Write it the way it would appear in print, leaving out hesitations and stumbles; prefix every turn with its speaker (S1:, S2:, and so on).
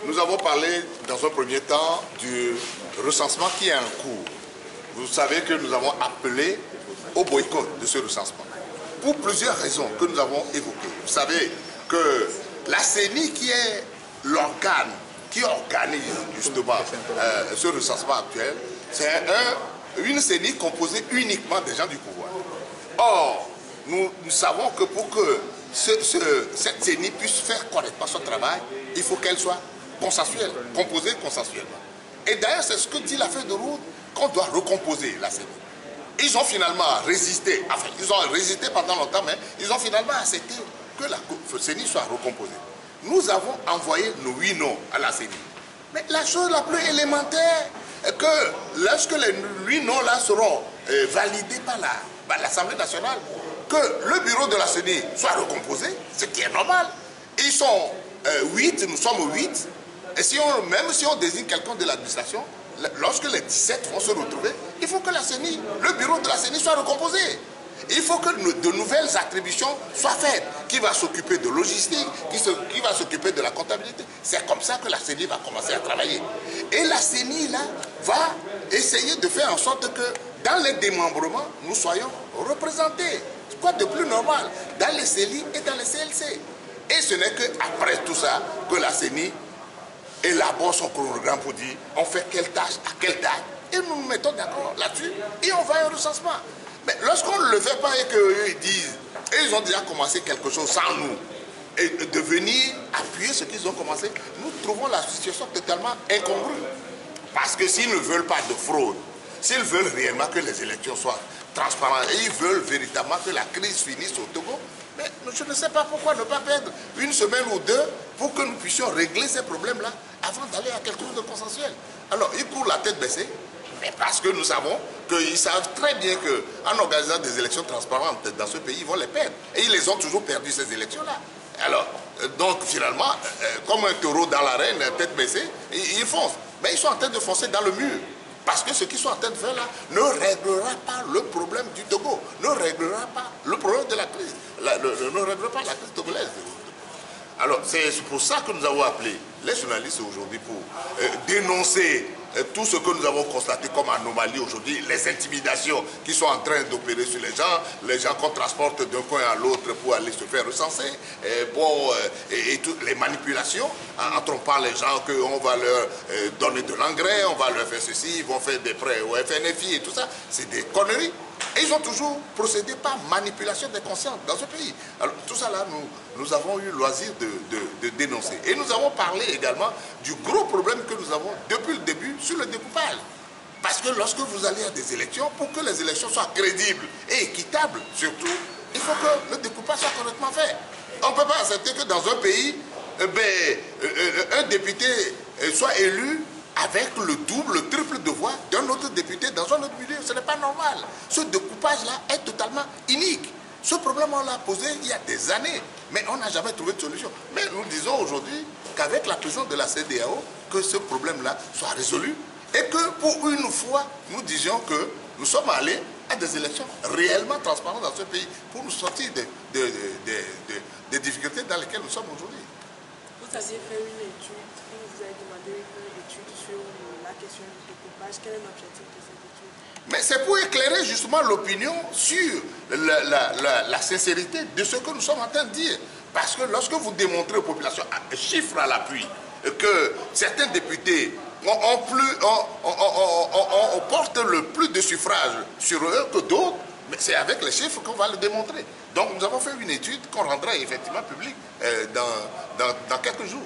S1: Nous avons parlé dans un premier temps du recensement qui est en cours. Vous savez que nous avons appelé au boycott de ce recensement pour plusieurs raisons que nous avons évoquées. Vous savez que la CENI, qui est l'organe qui organise justement ce recensement actuel, c'est une CENI composée uniquement des gens du pouvoir. Or, nous savons que pour que cette CENI puisse faire correctement son travail, il faut qu'elle soit consensuelle, composée consensuellement. Et d'ailleurs, c'est ce que dit la feuille de route, qu'on doit recomposer la CENI. Ils ont finalement résisté, enfin, ils ont résisté pendant longtemps, mais ils ont finalement accepté que la CENI soit recomposée. Nous avons envoyé nos 8 noms à la CENI. Mais la chose la plus élémentaire est que lorsque les 8 noms-là seront validés par l'Assemblée nationale, que le bureau de la CENI soit recomposé, ce qui est normal. Ils sont 8, nous sommes 8. Et si même si on désigne quelqu'un de l'administration, lorsque les 17 vont se retrouver, il faut que la CENI, le bureau de la CENI soit recomposé. Il faut que de nouvelles attributions soient faites. Qui va s'occuper de logistique, qui va s'occuper de la comptabilité. C'est comme ça que la CENI va commencer à travailler. Et la CENI, là, va essayer de faire en sorte que dans les démembrements, nous soyons représentés. Quoi de plus normal dans les CELI et dans les CLC. Et ce n'est qu'après tout ça que la CENI élabore son chronogramme pour dire on fait quelle tâche, à quelle date, et nous nous mettons d'accord là-dessus et on va à un recensement. Mais lorsqu'on ne le fait pas et qu'eux ils disent, et ils ont déjà commencé quelque chose sans nous, et de venir appuyer ce qu'ils ont commencé, nous trouvons la situation totalement incongrue. Parce que s'ils ne veulent pas de fraude, s'ils veulent réellement que les élections soient transparentes et ils veulent véritablement que la crise finisse au Togo, mais je ne sais pas pourquoi ne pas perdre une semaine ou deux pour que nous puissions régler ces problèmes-là avant d'aller à quelque chose de consensuel. Alors, ils courent la tête baissée, mais parce que nous savons qu'ils savent très bien qu'en organisant des élections transparentes dans ce pays, ils vont les perdre. Et ils les ont toujours perdu, ces élections-là. Alors, donc finalement, comme un taureau dans l'arène, tête baissée, ils foncent. Mais ils sont en train de foncer dans le mur. Parce que ce qu'ils sont en train de faire là ne réglera pas le problème du Togo, ne réglera pas le problème de la crise, ne réglera pas la crise togolaise. Alors c'est pour ça que nous avons appelé les journalistes aujourd'hui pour dénoncer tout ce que nous avons constaté comme anomalie aujourd'hui, les intimidations qui sont en train d'opérer sur les gens qu'on transporte d'un coin à l'autre pour aller se faire recenser, et toutes les manipulations en trompant les gens qu'on va leur donner de l'engrais, on va leur faire ceci, ils vont faire des prêts au FNFI et tout ça, c'est des conneries. Et ils ont toujours procédé par manipulation des consciences dans ce pays. Alors tout ça là, nous avons eu le loisir de dénoncer. Et nous avons parlé également du gros problème que nous avons depuis le début sur le découpage. Parce que lorsque vous allez à des élections, pour que les élections soient crédibles et équitables surtout, il faut que le découpage soit correctement fait. On ne peut pas accepter que dans un pays, un député soit élu avec le double, le triple de voix d'un autre député dans un autre milieu. Ce n'est pas normal. Ce découpage-là est totalement inique. Ce problème, on l'a posé il y a des années, mais on n'a jamais trouvé de solution. Mais nous disons aujourd'hui qu'avec la présence de la CEDEAO, que ce problème-là soit résolu et que pour une fois, nous disions que nous sommes allés à des élections réellement transparentes dans ce pays pour nous sortir des difficultés dans lesquelles nous sommes aujourd'hui.
S2: Vous aviez fait une étude, vous avez demandé une étude sur la question du découpage. Quel est l'objectif de cette étude?
S1: Mais c'est pour éclairer justement l'opinion sur la sincérité de ce que nous sommes en train de dire. Parce que lorsque vous démontrez aux populations, chiffres à l'appui, que certains députés on porte le plus de suffrages sur eux que d'autres, mais c'est avec les chiffres qu'on va le démontrer. Donc nous avons fait une étude qu'on rendra effectivement publique dans quelques jours.